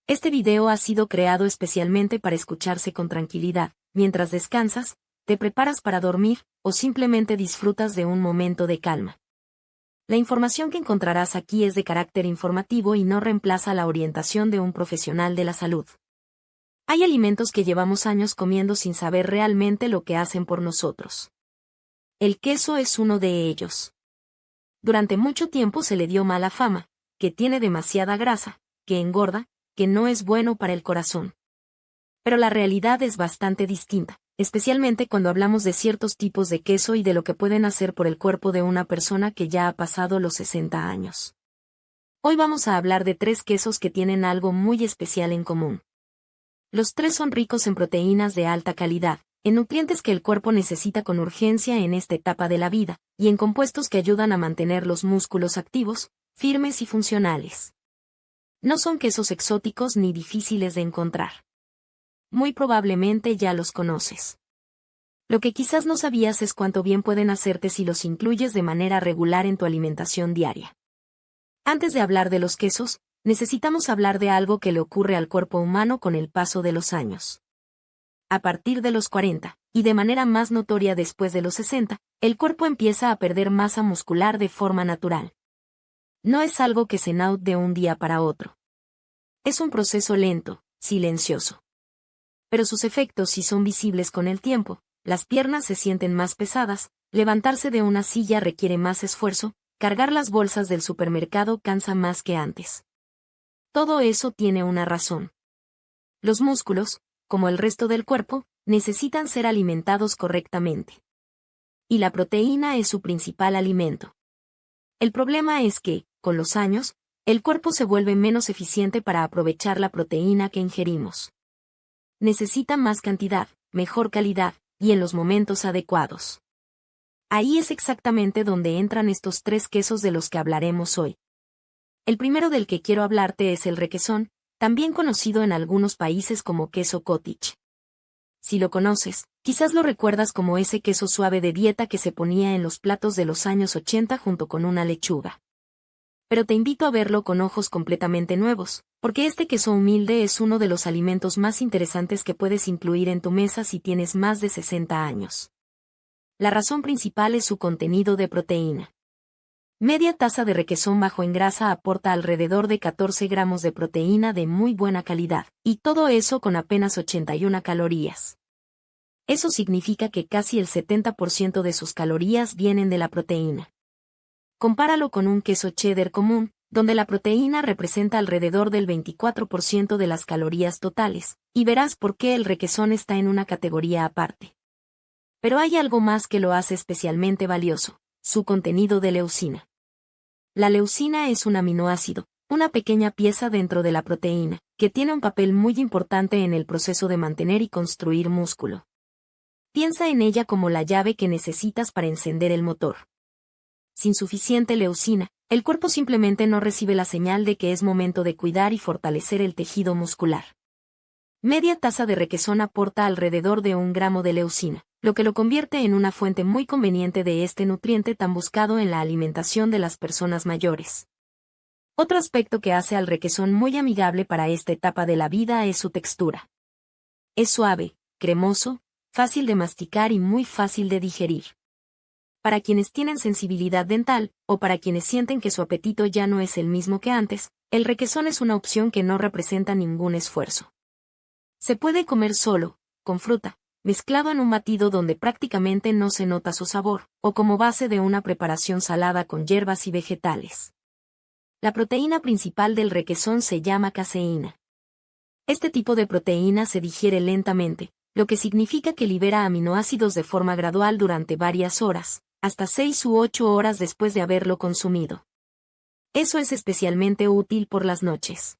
Este video ha sido creado especialmente para escucharse con tranquilidad, mientras descansas, te preparas para dormir, o simplemente disfrutas de un momento de calma. La información que encontrarás aquí es de carácter informativo y no reemplaza la orientación de un profesional de la salud. Hay alimentos que llevamos años comiendo sin saber realmente lo que hacen por nosotros. El queso es uno de ellos. Durante mucho tiempo se le dio mala fama, que tiene demasiada grasa, que engorda, que no es bueno para el corazón. Pero la realidad es bastante distinta, especialmente cuando hablamos de ciertos tipos de queso y de lo que pueden hacer por el cuerpo de una persona que ya ha pasado los 60 años. Hoy vamos a hablar de 3 quesos que tienen algo muy especial en común. Los 3 son ricos en proteínas de alta calidad, en nutrientes que el cuerpo necesita con urgencia en esta etapa de la vida, y en compuestos que ayudan a mantener los músculos activos, firmes y funcionales. No son quesos exóticos ni difíciles de encontrar. Muy probablemente ya los conoces. Lo que quizás no sabías es cuánto bien pueden hacerte si los incluyes de manera regular en tu alimentación diaria. Antes de hablar de los quesos, necesitamos hablar de algo que le ocurre al cuerpo humano con el paso de los años. A partir de los 40, y de manera más notoria después de los 60, el cuerpo empieza a perder masa muscular de forma natural. No es algo que se note de un día para otro. Es un proceso lento, silencioso. Pero sus efectos sí son visibles con el tiempo. Las piernas se sienten más pesadas, levantarse de una silla requiere más esfuerzo, cargar las bolsas del supermercado cansa más que antes. Todo eso tiene una razón. Los músculos, como el resto del cuerpo, necesitan ser alimentados correctamente. Y la proteína es su principal alimento. El problema es que, con los años, el cuerpo se vuelve menos eficiente para aprovechar la proteína que ingerimos. Necesita más cantidad, mejor calidad, y en los momentos adecuados. Ahí es exactamente donde entran estos 3 quesos de los que hablaremos hoy. El primero del que quiero hablarte es el requesón, también conocido en algunos países como queso cottage. Si lo conoces, quizás lo recuerdas como ese queso suave de dieta que se ponía en los platos de los años 80 junto con una lechuga. Pero te invito a verlo con ojos completamente nuevos, porque este queso humilde es uno de los alimentos más interesantes que puedes incluir en tu mesa si tienes más de 60 años. La razón principal es su contenido de proteína. Media taza de requesón bajo en grasa aporta alrededor de 14 gramos de proteína de muy buena calidad, y todo eso con apenas 81 calorías. Eso significa que casi el 70% de sus calorías vienen de la proteína. Compáralo con un queso cheddar común, donde la proteína representa alrededor del 24% de las calorías totales, y verás por qué el requesón está en una categoría aparte. Pero hay algo más que lo hace especialmente valioso, su contenido de leucina. La leucina es un aminoácido, una pequeña pieza dentro de la proteína, que tiene un papel muy importante en el proceso de mantener y construir músculo. Piensa en ella como la llave que necesitas para encender el motor. Sin suficiente leucina, el cuerpo simplemente no recibe la señal de que es momento de cuidar y fortalecer el tejido muscular. Media taza de requesón aporta alrededor de 1 gramo de leucina, lo que lo convierte en una fuente muy conveniente de este nutriente tan buscado en la alimentación de las personas mayores. Otro aspecto que hace al requesón muy amigable para esta etapa de la vida es su textura. Es suave, cremoso, fácil de masticar y muy fácil de digerir. Para quienes tienen sensibilidad dental, o para quienes sienten que su apetito ya no es el mismo que antes, el requesón es una opción que no representa ningún esfuerzo. Se puede comer solo, con fruta, mezclado en un batido donde prácticamente no se nota su sabor, o como base de una preparación salada con hierbas y vegetales. La proteína principal del requesón se llama caseína. Este tipo de proteína se digiere lentamente, lo que significa que libera aminoácidos de forma gradual durante varias horas, hasta 6 u 8 horas después de haberlo consumido. Eso es especialmente útil por las noches.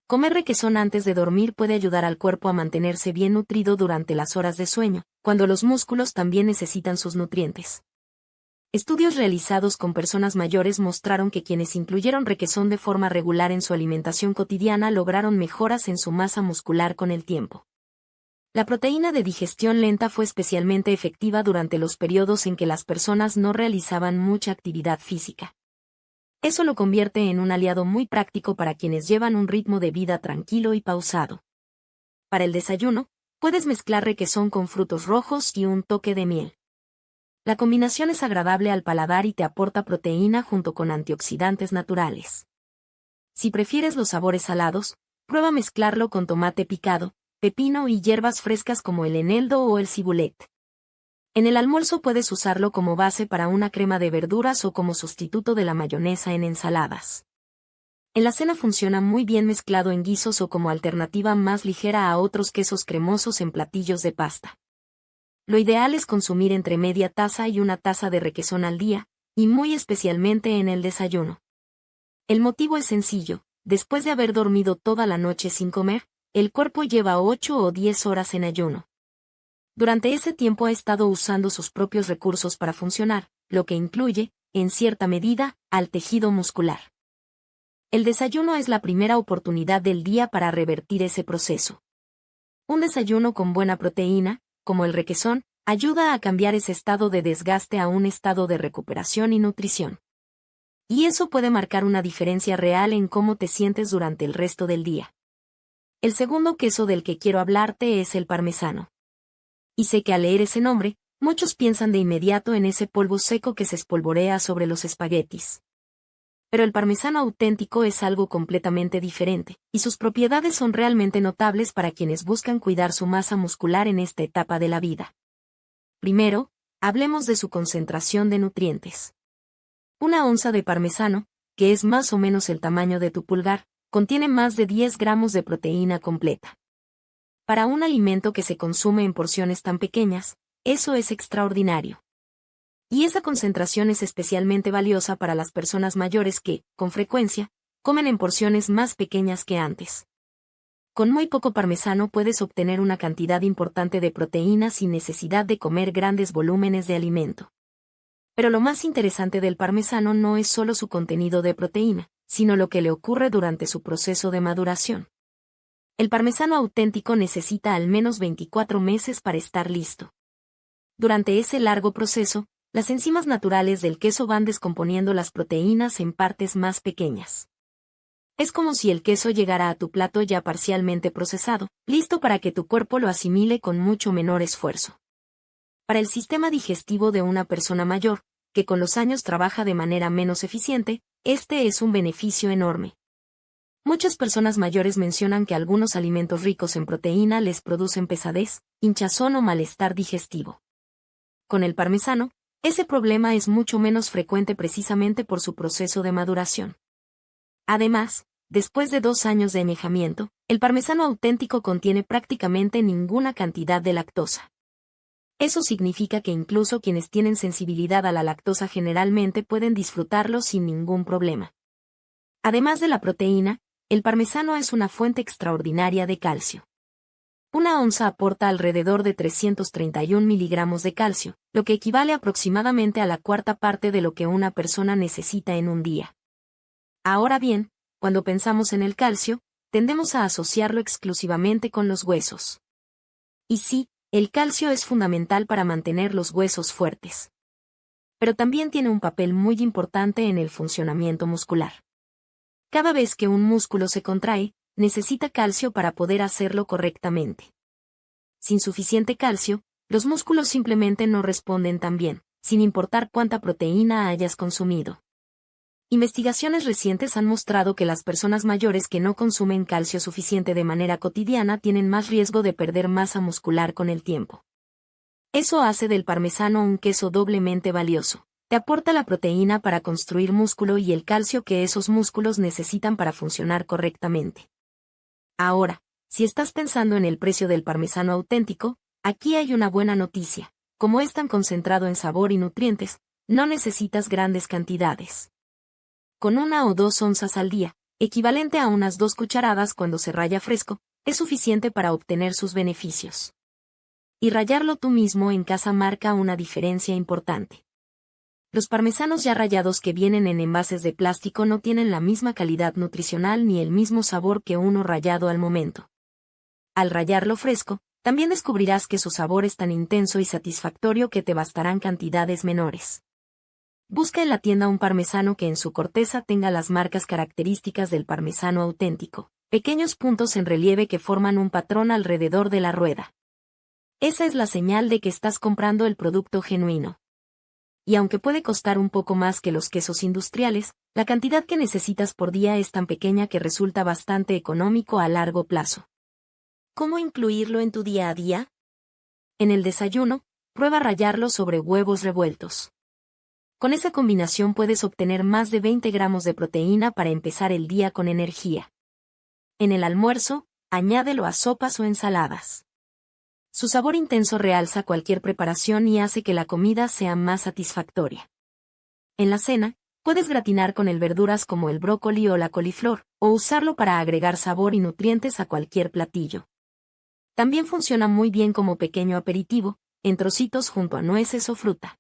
Comer requesón antes de dormir puede ayudar al cuerpo a mantenerse bien nutrido durante las horas de sueño, cuando los músculos también necesitan sus nutrientes. Estudios realizados con personas mayores mostraron que quienes incluyeron requesón de forma regular en su alimentación cotidiana lograron mejoras en su masa muscular con el tiempo. La proteína de digestión lenta fue especialmente efectiva durante los periodos en que las personas no realizaban mucha actividad física. Eso lo convierte en un aliado muy práctico para quienes llevan un ritmo de vida tranquilo y pausado. Para el desayuno, puedes mezclar requesón con frutos rojos y un toque de miel. La combinación es agradable al paladar y te aporta proteína junto con antioxidantes naturales. Si prefieres los sabores salados, prueba mezclarlo con tomate picado, pepino y hierbas frescas como el eneldo o el cibulet. En el almuerzo puedes usarlo como base para una crema de verduras o como sustituto de la mayonesa en ensaladas. En la cena funciona muy bien mezclado en guisos o como alternativa más ligera a otros quesos cremosos en platillos de pasta. Lo ideal es consumir entre media taza y una taza de requesón al día, y muy especialmente en el desayuno. El motivo es sencillo: después de haber dormido toda la noche sin comer, el cuerpo lleva 8 o 10 horas en ayuno. Durante ese tiempo ha estado usando sus propios recursos para funcionar, lo que incluye, en cierta medida, al tejido muscular. El desayuno es la primera oportunidad del día para revertir ese proceso. Un desayuno con buena proteína, como el requesón, ayuda a cambiar ese estado de desgaste a un estado de recuperación y nutrición. Y eso puede marcar una diferencia real en cómo te sientes durante el resto del día. El segundo queso del que quiero hablarte es el parmesano. Y sé que al leer ese nombre, muchos piensan de inmediato en ese polvo seco que se espolvorea sobre los espaguetis. Pero el parmesano auténtico es algo completamente diferente, y sus propiedades son realmente notables para quienes buscan cuidar su masa muscular en esta etapa de la vida. Primero, hablemos de su concentración de nutrientes. Una onza de parmesano, que es más o menos el tamaño de tu pulgar, contiene más de 10 gramos de proteína completa. Para un alimento que se consume en porciones tan pequeñas, eso es extraordinario. Y esa concentración es especialmente valiosa para las personas mayores que, con frecuencia, comen en porciones más pequeñas que antes. Con muy poco parmesano puedes obtener una cantidad importante de proteína sin necesidad de comer grandes volúmenes de alimento. Pero lo más interesante del parmesano no es solo su contenido de proteína, sino lo que le ocurre durante su proceso de maduración. El parmesano auténtico necesita al menos 24 meses para estar listo. Durante ese largo proceso, las enzimas naturales del queso van descomponiendo las proteínas en partes más pequeñas. Es como si el queso llegara a tu plato ya parcialmente procesado, listo para que tu cuerpo lo asimile con mucho menor esfuerzo. Para el sistema digestivo de una persona mayor, que con los años trabaja de manera menos eficiente, este es un beneficio enorme. Muchas personas mayores mencionan que algunos alimentos ricos en proteína les producen pesadez, hinchazón o malestar digestivo. Con el parmesano, ese problema es mucho menos frecuente precisamente por su proceso de maduración. Además, después de 2 años de añejamiento, el parmesano auténtico contiene prácticamente ninguna cantidad de lactosa. Eso significa que incluso quienes tienen sensibilidad a la lactosa generalmente pueden disfrutarlo sin ningún problema. Además de la proteína, el parmesano es una fuente extraordinaria de calcio. Una onza aporta alrededor de 331 miligramos de calcio, lo que equivale aproximadamente a la cuarta parte de lo que una persona necesita en un día. Ahora bien, cuando pensamos en el calcio, tendemos a asociarlo exclusivamente con los huesos. Y sí, el calcio es fundamental para mantener los huesos fuertes. Pero también tiene un papel muy importante en el funcionamiento muscular. Cada vez que un músculo se contrae, necesita calcio para poder hacerlo correctamente. Sin suficiente calcio, los músculos simplemente no responden tan bien, sin importar cuánta proteína hayas consumido. Investigaciones recientes han mostrado que las personas mayores que no consumen calcio suficiente de manera cotidiana tienen más riesgo de perder masa muscular con el tiempo. Eso hace del parmesano un queso doblemente valioso. Te aporta la proteína para construir músculo y el calcio que esos músculos necesitan para funcionar correctamente. Ahora, si estás pensando en el precio del parmesano auténtico, aquí hay una buena noticia. Como es tan concentrado en sabor y nutrientes, no necesitas grandes cantidades. Con 1 o 2 onzas al día, equivalente a unas 2 cucharadas cuando se raya fresco, es suficiente para obtener sus beneficios. Y rallarlo tú mismo en casa marca una diferencia importante. Los parmesanos ya rallados que vienen en envases de plástico no tienen la misma calidad nutricional ni el mismo sabor que uno rallado al momento. Al rallarlo fresco, también descubrirás que su sabor es tan intenso y satisfactorio que te bastarán cantidades menores. Busca en la tienda un parmesano que en su corteza tenga las marcas características del parmesano auténtico, pequeños puntos en relieve que forman un patrón alrededor de la rueda. Esa es la señal de que estás comprando el producto genuino. Y aunque puede costar un poco más que los quesos industriales, la cantidad que necesitas por día es tan pequeña que resulta bastante económico a largo plazo. ¿Cómo incluirlo en tu día a día? En el desayuno, prueba rallarlo sobre huevos revueltos. Con esa combinación puedes obtener más de 20 gramos de proteína para empezar el día con energía. En el almuerzo, añádelo a sopas o ensaladas. Su sabor intenso realza cualquier preparación y hace que la comida sea más satisfactoria. En la cena, puedes gratinar con el verduras como el brócoli o la coliflor, o usarlo para agregar sabor y nutrientes a cualquier platillo. También funciona muy bien como pequeño aperitivo, en trocitos junto a nueces o fruta.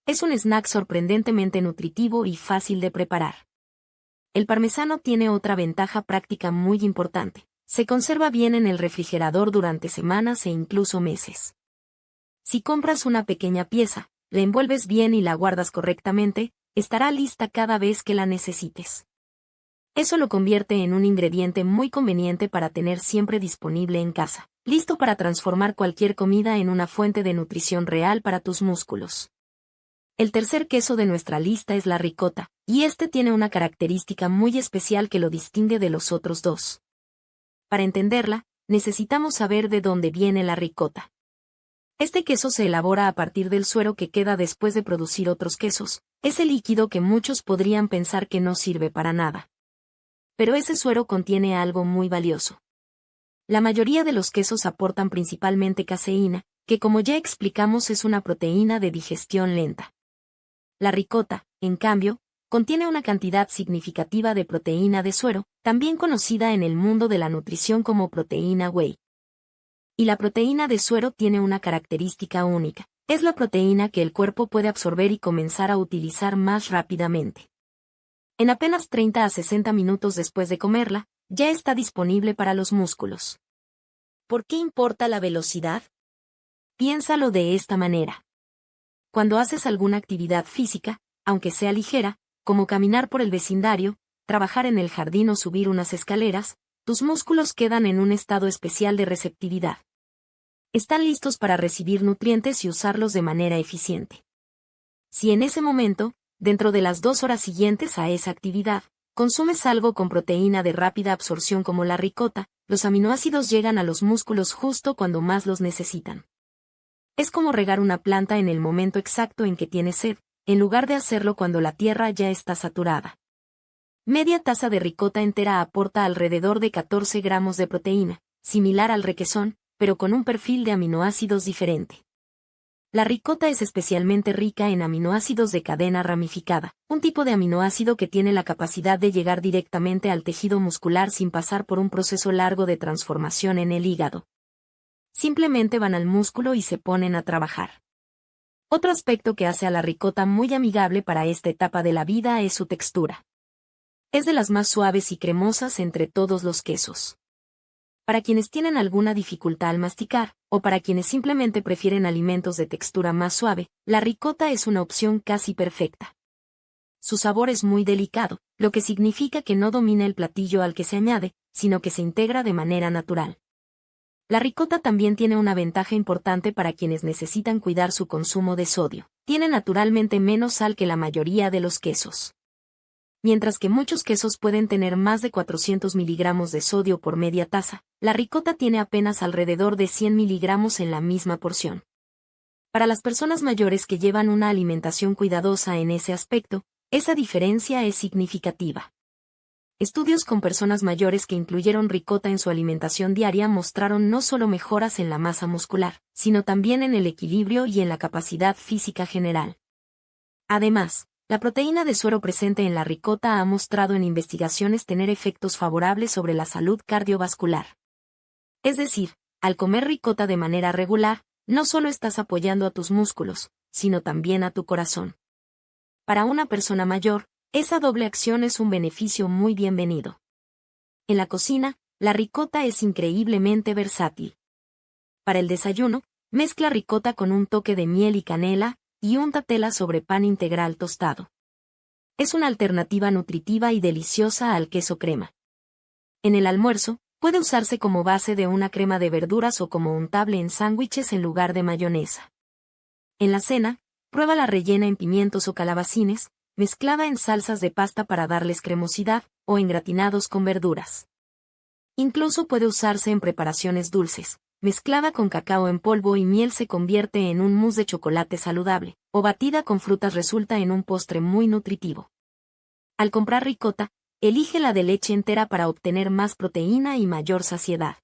Es un snack sorprendentemente nutritivo y fácil de preparar. El parmesano tiene otra ventaja práctica muy importante. Se conserva bien en el refrigerador durante semanas e incluso meses. Si compras una pequeña pieza, la envuelves bien y la guardas correctamente, estará lista cada vez que la necesites. Eso lo convierte en un ingrediente muy conveniente para tener siempre disponible en casa, listo para transformar cualquier comida en una fuente de nutrición real para tus músculos. El tercer queso de nuestra lista es la ricota, y este tiene una característica muy especial que lo distingue de los otros dos. Para entenderla, necesitamos saber de dónde viene la ricota. Este queso se elabora a partir del suero que queda después de producir otros quesos, ese líquido que muchos podrían pensar que no sirve para nada. Pero ese suero contiene algo muy valioso. La mayoría de los quesos aportan principalmente caseína, que como ya explicamos es una proteína de digestión lenta. La ricota, en cambio, contiene una cantidad significativa de proteína de suero, también conocida en el mundo de la nutrición como proteína whey. Y la proteína de suero tiene una característica única. Es la proteína que el cuerpo puede absorber y comenzar a utilizar más rápidamente. En apenas 30 a 60 minutos después de comerla, ya está disponible para los músculos. ¿Por qué importa la velocidad? Piénsalo de esta manera. Cuando haces alguna actividad física, aunque sea ligera, como caminar por el vecindario, trabajar en el jardín o subir unas escaleras, tus músculos quedan en un estado especial de receptividad. Están listos para recibir nutrientes y usarlos de manera eficiente. Si en ese momento, dentro de las 2 horas siguientes a esa actividad, consumes algo con proteína de rápida absorción como la ricota, los aminoácidos llegan a los músculos justo cuando más los necesitan. Es como regar una planta en el momento exacto en que tiene sed, en lugar de hacerlo cuando la tierra ya está saturada. Media taza de ricota entera aporta alrededor de 14 gramos de proteína, similar al requesón, pero con un perfil de aminoácidos diferente. La ricota es especialmente rica en aminoácidos de cadena ramificada, un tipo de aminoácido que tiene la capacidad de llegar directamente al tejido muscular sin pasar por un proceso largo de transformación en el hígado. Simplemente van al músculo y se ponen a trabajar. Otro aspecto que hace a la ricota muy amigable para esta etapa de la vida es su textura. Es de las más suaves y cremosas entre todos los quesos. Para quienes tienen alguna dificultad al masticar, o para quienes simplemente prefieren alimentos de textura más suave, la ricota es una opción casi perfecta. Su sabor es muy delicado, lo que significa que no domina el platillo al que se añade, sino que se integra de manera natural. La ricota también tiene una ventaja importante para quienes necesitan cuidar su consumo de sodio. Tiene naturalmente menos sal que la mayoría de los quesos. Mientras que muchos quesos pueden tener más de 400 miligramos de sodio por media taza, la ricota tiene apenas alrededor de 100 miligramos en la misma porción. Para las personas mayores que llevan una alimentación cuidadosa en ese aspecto, esa diferencia es significativa. Estudios con personas mayores que incluyeron ricota en su alimentación diaria mostraron no solo mejoras en la masa muscular, sino también en el equilibrio y en la capacidad física general. Además, la proteína de suero presente en la ricota ha mostrado en investigaciones tener efectos favorables sobre la salud cardiovascular. Es decir, al comer ricota de manera regular, no solo estás apoyando a tus músculos, sino también a tu corazón. Para una persona mayor, esa doble acción es un beneficio muy bienvenido. En la cocina, la ricota es increíblemente versátil. Para el desayuno, mezcla ricota con un toque de miel y canela, y úntatela sobre pan integral tostado. Es una alternativa nutritiva y deliciosa al queso crema. En el almuerzo, puede usarse como base de una crema de verduras o como untable en sándwiches en lugar de mayonesa. En la cena, pruébala rellena en pimientos o calabacines, mezclada en salsas de pasta para darles cremosidad, o en gratinados con verduras. Incluso puede usarse en preparaciones dulces. Mezclada con cacao en polvo y miel se convierte en un mousse de chocolate saludable, o batida con frutas resulta en un postre muy nutritivo. Al comprar ricota, elige la de leche entera para obtener más proteína y mayor saciedad.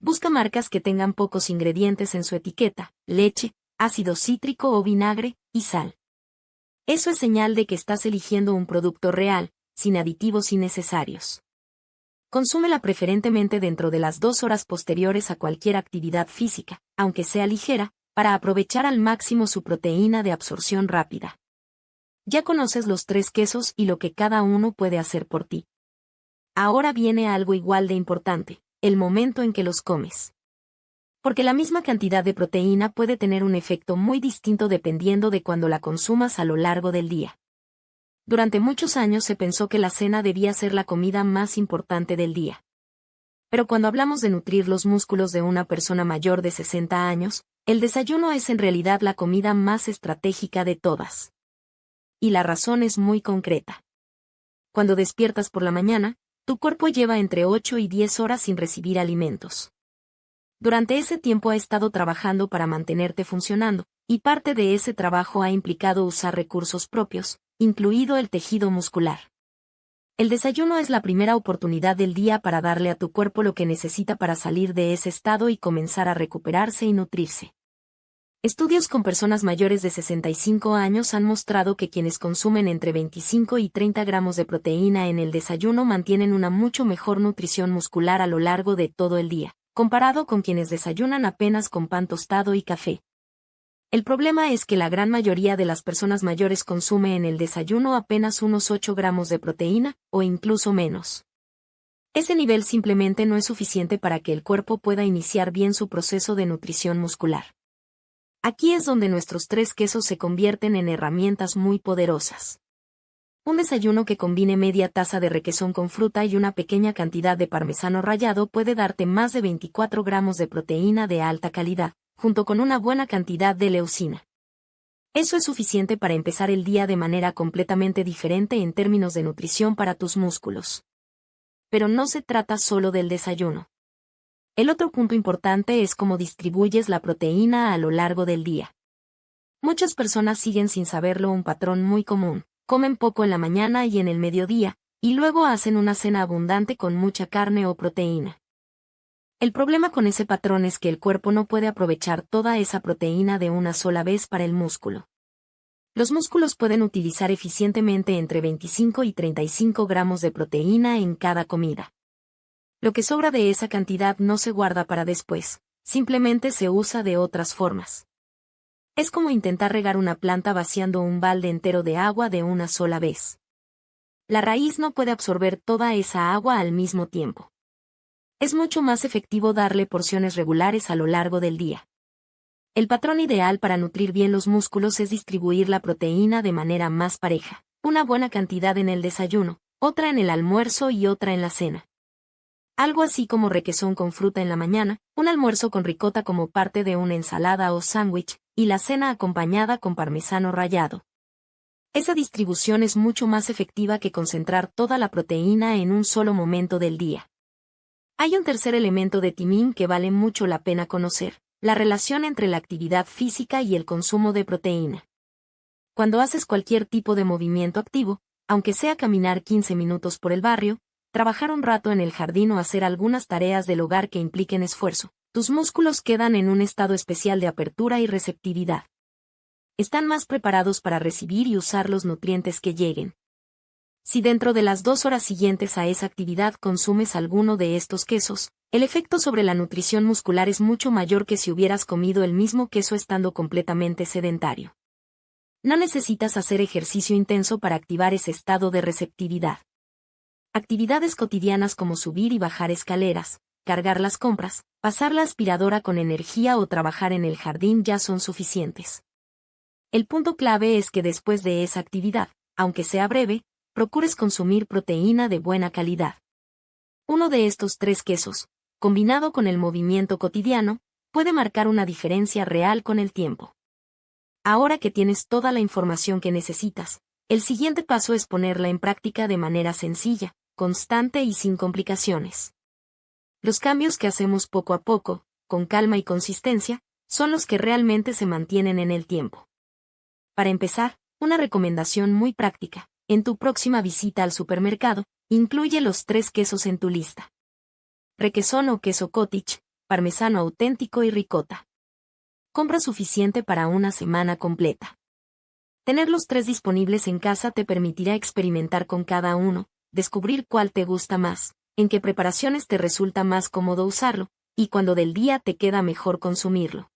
Busca marcas que tengan pocos ingredientes en su etiqueta: leche, ácido cítrico o vinagre, y sal. Eso es señal de que estás eligiendo un producto real, sin aditivos innecesarios. Consúmela preferentemente dentro de las 2 horas posteriores a cualquier actividad física, aunque sea ligera, para aprovechar al máximo su proteína de absorción rápida. Ya conoces los 3 quesos y lo que cada uno puede hacer por ti. Ahora viene algo igual de importante: el momento en que los comes. Porque la misma cantidad de proteína puede tener un efecto muy distinto dependiendo de cuándo la consumas a lo largo del día. Durante muchos años se pensó que la cena debía ser la comida más importante del día. Pero cuando hablamos de nutrir los músculos de una persona mayor de 60 años, el desayuno es en realidad la comida más estratégica de todas. Y la razón es muy concreta. Cuando despiertas por la mañana, tu cuerpo lleva entre 8 y 10 horas sin recibir alimentos. Durante ese tiempo ha estado trabajando para mantenerte funcionando, y parte de ese trabajo ha implicado usar recursos propios, incluido el tejido muscular. El desayuno es la primera oportunidad del día para darle a tu cuerpo lo que necesita para salir de ese estado y comenzar a recuperarse y nutrirse. Estudios con personas mayores de 65 años han mostrado que quienes consumen entre 25 y 30 gramos de proteína en el desayuno mantienen una mucho mejor nutrición muscular a lo largo de todo el día, comparado con quienes desayunan apenas con pan tostado y café. El problema es que la gran mayoría de las personas mayores consume en el desayuno apenas unos 8 gramos de proteína, o incluso menos. Ese nivel simplemente no es suficiente para que el cuerpo pueda iniciar bien su proceso de nutrición muscular. Aquí es donde nuestros 3 quesos se convierten en herramientas muy poderosas. Un desayuno que combine media taza de requesón con fruta y una pequeña cantidad de parmesano rallado puede darte más de 24 gramos de proteína de alta calidad, junto con una buena cantidad de leucina. Eso es suficiente para empezar el día de manera completamente diferente en términos de nutrición para tus músculos. Pero no se trata solo del desayuno. El otro punto importante es cómo distribuyes la proteína a lo largo del día. Muchas personas siguen sin saberlo un patrón muy común: comen poco en la mañana y en el mediodía, y luego hacen una cena abundante con mucha carne o proteína. El problema con ese patrón es que el cuerpo no puede aprovechar toda esa proteína de una sola vez para el músculo. Los músculos pueden utilizar eficientemente entre 25 y 35 gramos de proteína en cada comida. Lo que sobra de esa cantidad no se guarda para después, simplemente se usa de otras formas. Es como intentar regar una planta vaciando un balde entero de agua de una sola vez. La raíz no puede absorber toda esa agua al mismo tiempo. Es mucho más efectivo darle porciones regulares a lo largo del día. El patrón ideal para nutrir bien los músculos es distribuir la proteína de manera más pareja: una buena cantidad en el desayuno, otra en el almuerzo y otra en la cena. Algo así como requesón con fruta en la mañana, un almuerzo con ricota como parte de una ensalada o sándwich, y la cena acompañada con parmesano rallado. Esa distribución es mucho más efectiva que concentrar toda la proteína en un solo momento del día. Hay un tercer elemento de Timim que vale mucho la pena conocer: la relación entre la actividad física y el consumo de proteína. Cuando haces cualquier tipo de movimiento activo, aunque sea caminar 15 minutos por el barrio, trabajar un rato en el jardín o hacer algunas tareas del hogar que impliquen esfuerzo, tus músculos quedan en un estado especial de apertura y receptividad. Están más preparados para recibir y usar los nutrientes que lleguen. Si dentro de las 2 horas siguientes a esa actividad consumes alguno de estos quesos, el efecto sobre la nutrición muscular es mucho mayor que si hubieras comido el mismo queso estando completamente sedentario. No necesitas hacer ejercicio intenso para activar ese estado de receptividad. Actividades cotidianas como subir y bajar escaleras, cargar las compras, pasar la aspiradora con energía o trabajar en el jardín ya son suficientes. El punto clave es que después de esa actividad, aunque sea breve, procures consumir proteína de buena calidad. Uno de estos 3 quesos, combinado con el movimiento cotidiano, puede marcar una diferencia real con el tiempo. Ahora que tienes toda la información que necesitas, el siguiente paso es ponerla en práctica de manera sencilla, constante y sin complicaciones. Los cambios que hacemos poco a poco, con calma y consistencia, son los que realmente se mantienen en el tiempo. Para empezar, una recomendación muy práctica: en tu próxima visita al supermercado, incluye los 3 quesos en tu lista. Requesón o queso cottage, parmesano auténtico y ricota. Compra suficiente para una semana completa. Tener los 3 disponibles en casa te permitirá experimentar con cada uno, descubrir cuál te gusta más, en qué preparaciones te resulta más cómodo usarlo, y cuándo del día te queda mejor consumirlo.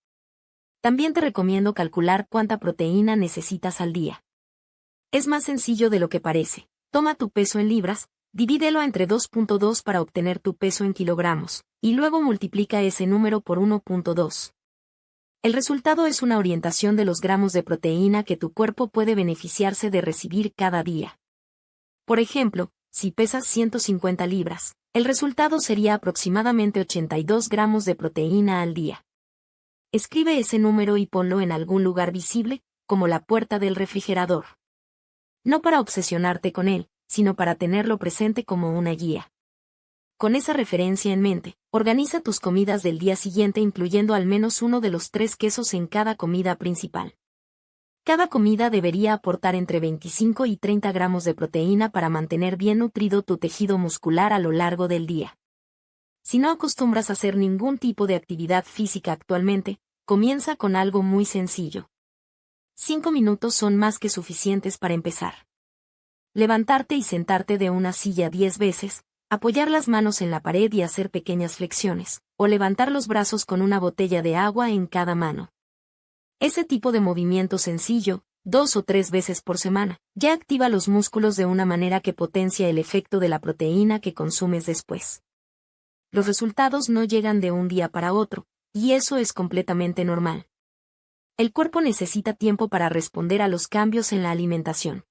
También te recomiendo calcular cuánta proteína necesitas al día. Es más sencillo de lo que parece. Toma tu peso en libras, divídelo entre 2.2 para obtener tu peso en kilogramos, y luego multiplica ese número por 1.2. El resultado es una orientación de los gramos de proteína que tu cuerpo puede beneficiarse de recibir cada día. Por ejemplo, si pesas 150 libras, el resultado sería aproximadamente 82 gramos de proteína al día. Escribe ese número y ponlo en algún lugar visible, como la puerta del refrigerador. No para obsesionarte con él, sino para tenerlo presente como una guía. Con esa referencia en mente, organiza tus comidas del día siguiente incluyendo al menos uno de los 3 quesos en cada comida principal. Cada comida debería aportar entre 25 y 30 gramos de proteína para mantener bien nutrido tu tejido muscular a lo largo del día. Si no acostumbras a hacer ningún tipo de actividad física actualmente, comienza con algo muy sencillo. 5 minutos son más que suficientes para empezar. Levantarte y sentarte de una silla 10 veces, apoyar las manos en la pared y hacer pequeñas flexiones, o levantar los brazos con una botella de agua en cada mano. Ese tipo de movimiento sencillo, 2 o 3 veces por semana, ya activa los músculos de una manera que potencia el efecto de la proteína que consumes después. Los resultados no llegan de un día para otro, y eso es completamente normal. El cuerpo necesita tiempo para responder a los cambios en la alimentación.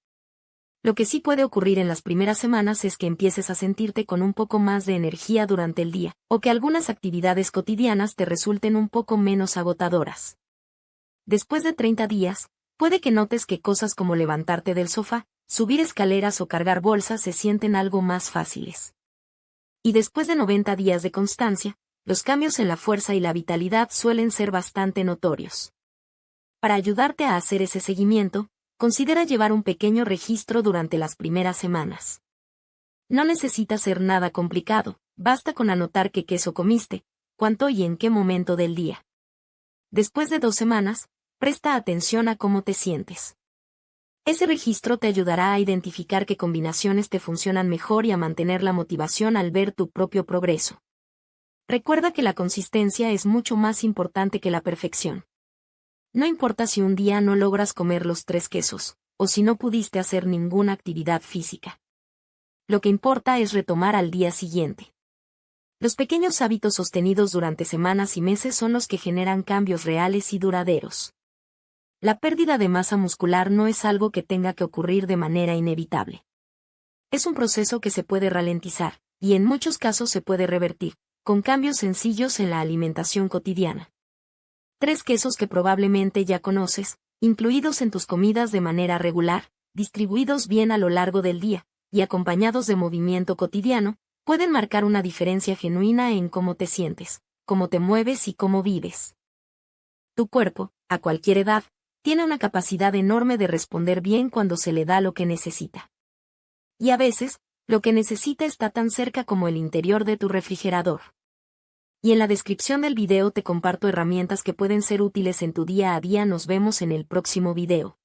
Lo que sí puede ocurrir en las primeras semanas es que empieces a sentirte con un poco más de energía durante el día, o que algunas actividades cotidianas te resulten un poco menos agotadoras. Después de 30 días, puede que notes que cosas como levantarte del sofá, subir escaleras o cargar bolsas se sienten algo más fáciles. Y después de 90 días de constancia, los cambios en la fuerza y la vitalidad suelen ser bastante notorios. Para ayudarte a hacer ese seguimiento, considera llevar un pequeño registro durante las primeras semanas. No necesita ser nada complicado, basta con anotar qué queso comiste, cuánto y en qué momento del día. Después de 2 semanas, presta atención a cómo te sientes. Ese registro te ayudará a identificar qué combinaciones te funcionan mejor y a mantener la motivación al ver tu propio progreso. Recuerda que la consistencia es mucho más importante que la perfección. No importa si un día no logras comer los 3 quesos, o si no pudiste hacer ninguna actividad física. Lo que importa es retomar al día siguiente. Los pequeños hábitos sostenidos durante semanas y meses son los que generan cambios reales y duraderos. La pérdida de masa muscular no es algo que tenga que ocurrir de manera inevitable. Es un proceso que se puede ralentizar, y en muchos casos se puede revertir, con cambios sencillos en la alimentación cotidiana. 3 quesos que probablemente ya conoces, incluidos en tus comidas de manera regular, distribuidos bien a lo largo del día, y acompañados de movimiento cotidiano, pueden marcar una diferencia genuina en cómo te sientes, cómo te mueves y cómo vives. Tu cuerpo, a cualquier edad, tiene una capacidad enorme de responder bien cuando se le da lo que necesita. Y a veces, lo que necesita está tan cerca como el interior de tu refrigerador. Y en la descripción del video te comparto herramientas que pueden ser útiles en tu día a día. Nos vemos en el próximo video.